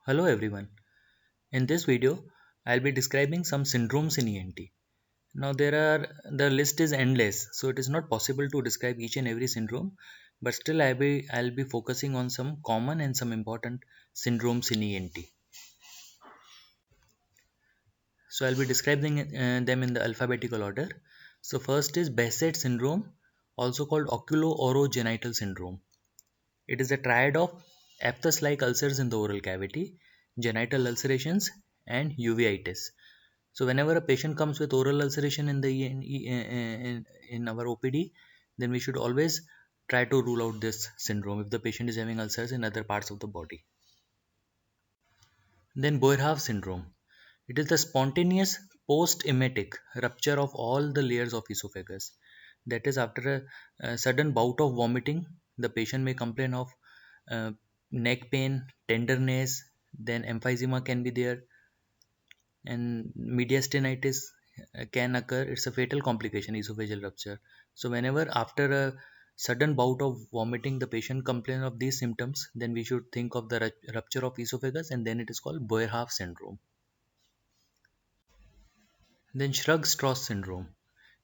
Hello everyone. In this video, I'll be describing some syndromes in ENT. Now the list is endless, so it is not possible to describe each and every syndrome, but still I'll be focusing on some common and some important syndromes in ENT. So I'll be describing them in the alphabetical order. So first is Behcet syndrome, also called oculo-orogenital syndrome. It is a triad of aphthous-like ulcers in the oral cavity, genital ulcerations, and uveitis. So whenever a patient comes with oral ulceration in our OPD, then we should always try to rule out this syndrome if the patient is having ulcers in other parts of the body. Then Boerhaave syndrome. It is the spontaneous post-emetic rupture of all the layers of esophagus. That is, after a sudden bout of vomiting, the patient may complain of uh, neck pain, tenderness, then emphysema can be there, and mediastinitis can occur. It's a fatal complication, esophageal rupture. So whenever after a sudden bout of vomiting the patient complains of these symptoms, then we should think of the rupture of esophagus, and then it is called Boerhaave syndrome. Then Shrug-Strauss syndrome.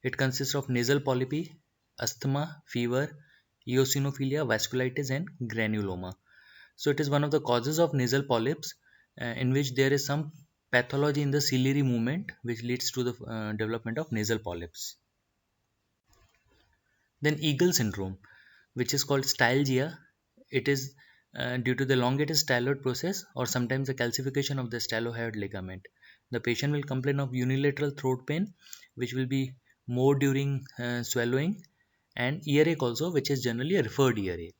It consists of nasal polypi, asthma, fever, eosinophilia, vasculitis, and granuloma. So it is one of the causes of nasal polyps, in which there is some pathology in the ciliary movement which leads to the development of nasal polyps. Then Eagle syndrome, which is called Styalgia. It is due to the elongated styloid process or sometimes the calcification of the stylohyoid ligament. The patient will complain of unilateral throat pain, which will be more during swallowing, and earache also, which is generally a referred earache.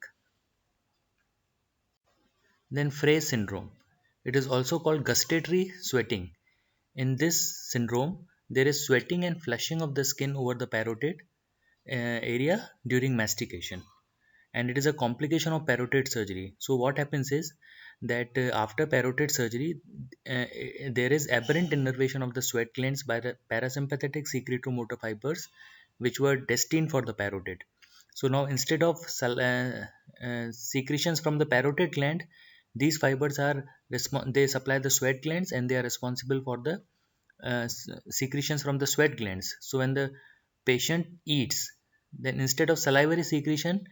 Then Frey syndrome. It is also called gustatory sweating. In this syndrome, there is sweating and flushing of the skin over the parotid area during mastication, and it is a complication of parotid surgery. So what happens is that after parotid surgery, there is aberrant innervation of the sweat glands by the parasympathetic secretomotor fibers which were destined for the parotid. So now instead of secretions from the parotid gland, these fibers are they supply the sweat glands, and they are responsible for the secretions from the sweat glands. So when the patient eats, then instead of salivary secretion,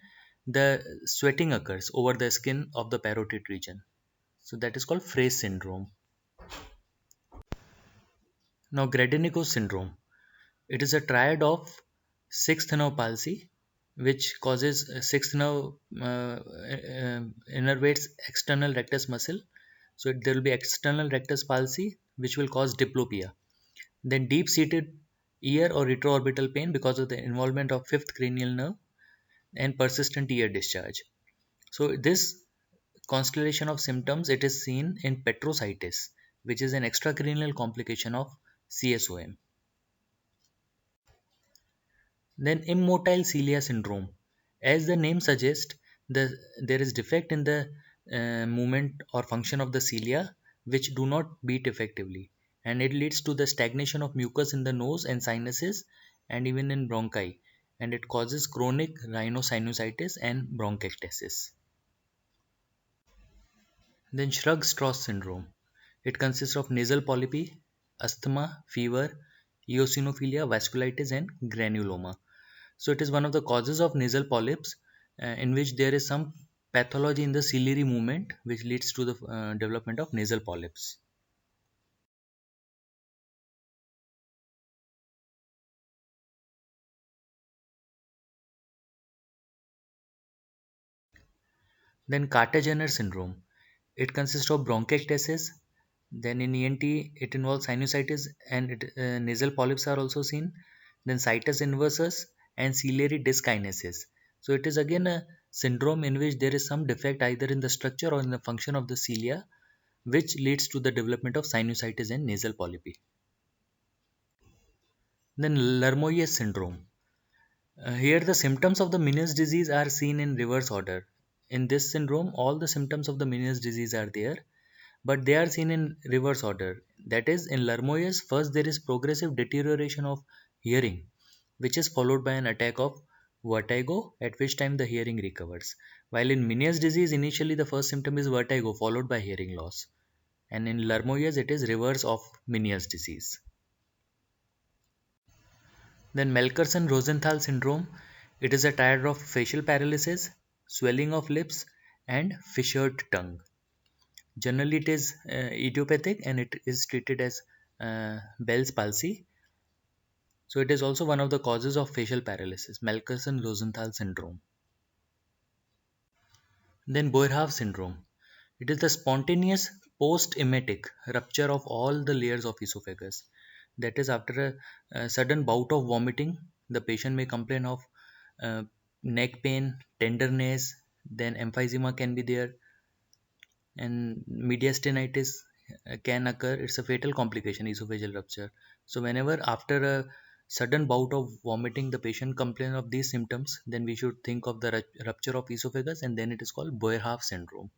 the sweating occurs over the skin of the parotid region. So that is called Frey syndrome. Now Gradenigo's syndrome. It is a triad of sixth nerve palsy, which causes sixth nerve innervates external rectus muscle. So there will be external rectus palsy, which will cause diplopia. Then deep-seated ear or retroorbital pain because of the involvement of fifth cranial nerve, and persistent ear discharge. So this constellation of symptoms, it is seen in petrositis, which is an extracranial complication of CSOM. Then immotile cilia syndrome. As the name suggests, there is defect in the movement or function of the cilia which do not beat effectively, and it leads to the stagnation of mucus in the nose and sinuses and even in bronchi, and it causes chronic rhinosinusitis and bronchiectasis. Then Shrug-Strauss syndrome. It consists of nasal polypi, asthma, fever, eosinophilia, vasculitis, and granuloma. So it is one of the causes of nasal polyps, in which there is some pathology in the ciliary movement which leads to the development of nasal polyps. Then Carter-Jenner syndrome. It consists of bronchiectasis. Then in ENT, it involves sinusitis, and nasal polyps are also seen. Then situs inversus and ciliary dyskinesis. So it is again a syndrome in which there is some defect either in the structure or in the function of the cilia, which leads to the development of sinusitis and nasal polypi. Then Lermoyes syndrome. Here the symptoms of the Meniere's disease are seen in reverse order. In this syndrome, all the symptoms of the Meniere's disease are there, but they are seen in reverse order. That is, in Lermoyes, first there is progressive deterioration of hearing, which is followed by an attack of vertigo, at which time the hearing recovers. While in Meniere's disease, initially the first symptom is vertigo, followed by hearing loss. and in Lermoyer's it is reverse of Meniere's disease. Then Melkerson-Rosenthal syndrome, it is a triad of facial paralysis, swelling of lips, and fissured tongue. Generally, it is idiopathic and it is treated as Bell's palsy. So, it is also one of the causes of facial paralysis, Melkerson-Rosenthal syndrome. Then Boerhaave syndrome. It is the spontaneous post-emetic rupture of all the layers of esophagus. That is, after a sudden bout of vomiting, the patient may complain of uh, neck pain, tenderness, then emphysema can be there, and mediastinitis can occur. It's a fatal complication, esophageal rupture. So, whenever after a sudden bout of vomiting, the patient complains of these symptoms, then we should think of the rupture of esophagus, and then it is called Boerhaave syndrome.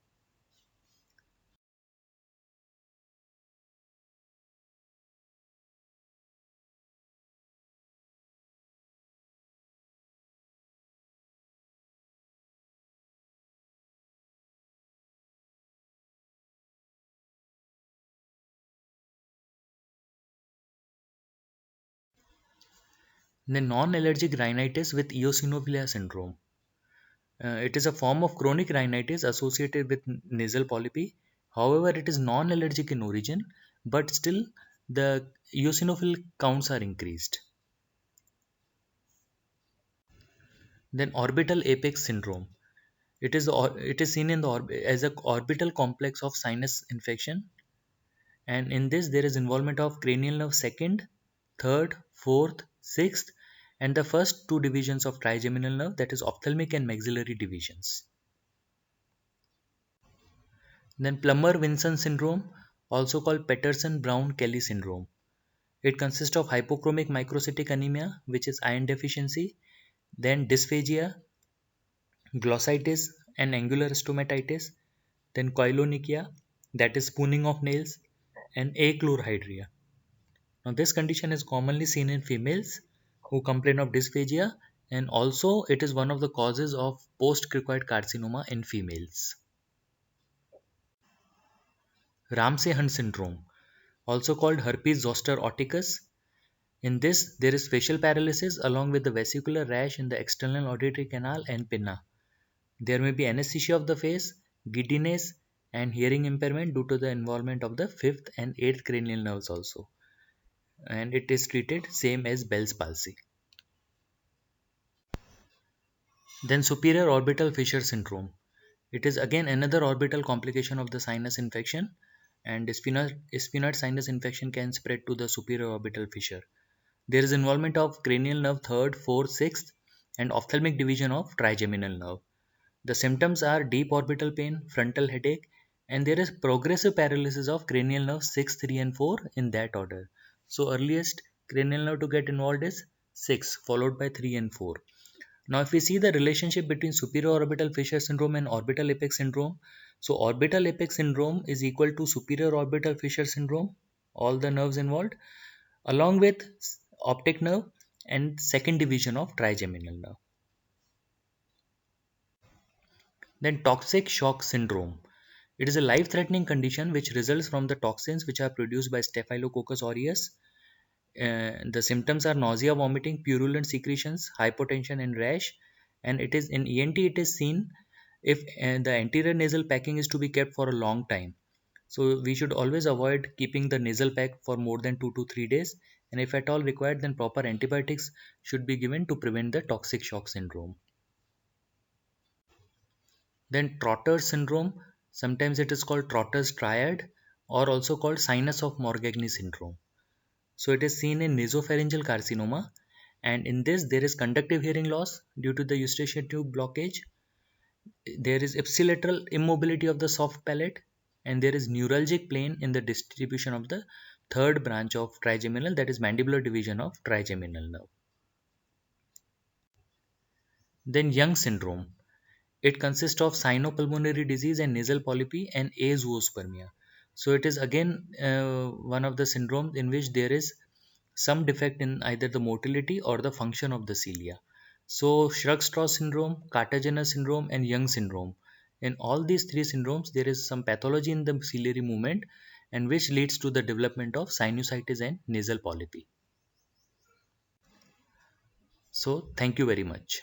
Then non-allergic rhinitis with eosinophilia syndrome. It is a form of chronic rhinitis associated with nasal polypi. However, it is non-allergic in origin, but still the eosinophil counts are increased. Then orbital apex syndrome. It is seen in the as a orbital complex of sinus infection, and in this there is involvement of cranial nerve second, third, fourth, sixth, and the first two divisions of trigeminal nerve, that is ophthalmic and maxillary divisions. Then Plummer-Vinson syndrome, also called Patterson-Brown-Kelly syndrome. It consists of hypochromic microcytic anemia, which is iron deficiency, then dysphagia, glossitis and angular stomatitis, then koilonychia, that is spooning of nails, and achlorhydria. Now, this condition is commonly seen in females who complain of dysphagia, and also it is one of the causes of post-cricoid carcinoma in females. Ramsay-Hunt syndrome, also called herpes zoster oticus. In this, there is facial paralysis along with the vesicular rash in the external auditory canal and pinna. There may be anesthesia of the face, giddiness, and hearing impairment due to the involvement of the fifth and eighth cranial nerves also. And it is treated same as Bell's palsy. Then superior orbital fissure syndrome. It is again another orbital complication of the sinus infection, and sphenoid sinus infection can spread to the superior orbital fissure. There is involvement of cranial nerve third, fourth, sixth, and ophthalmic division of trigeminal nerve. The symptoms are deep orbital pain, frontal headache, and there is progressive paralysis of cranial nerve 6, 3, and 4 in that order. So, earliest cranial nerve to get involved is 6, followed by 3 and 4. Now, if we see the relationship between superior orbital fissure syndrome and orbital apex syndrome, so orbital apex syndrome is equal to superior orbital fissure syndrome, all the nerves involved, along with optic nerve and second division of trigeminal nerve. Then toxic shock syndrome. It is a life-threatening condition which results from the toxins which are produced by Staphylococcus aureus. The symptoms are nausea, vomiting, purulent secretions, hypotension, and rash. And it is in ENT. It is seen if the anterior nasal packing is to be kept for a long time. So we should always avoid keeping the nasal pack for more than 2 to 3 days. And if at all required, then proper antibiotics should be given to prevent the toxic shock syndrome. Then Trotter's syndrome, sometimes it is called Trotter's triad or also called sinus of Morgagni syndrome. So it is seen in nasopharyngeal carcinoma, and in this there is conductive hearing loss due to the eustachian tube blockage. There is ipsilateral immobility of the soft palate, and there is neuralgic pain in the distribution of the third branch of trigeminal, that is mandibular division of trigeminal nerve. Then Young syndrome. It consists of sinopulmonary disease and nasal polypi and azoospermia. So it is again one of the syndromes in which there is some defect in either the motility or the function of the cilia. So Shrug-Strauss syndrome, Carter-Jenner syndrome, and Young syndrome. In all these three syndromes, there is some pathology in the ciliary movement, and which leads to the development of sinusitis and nasal polyp. So, thank you very much.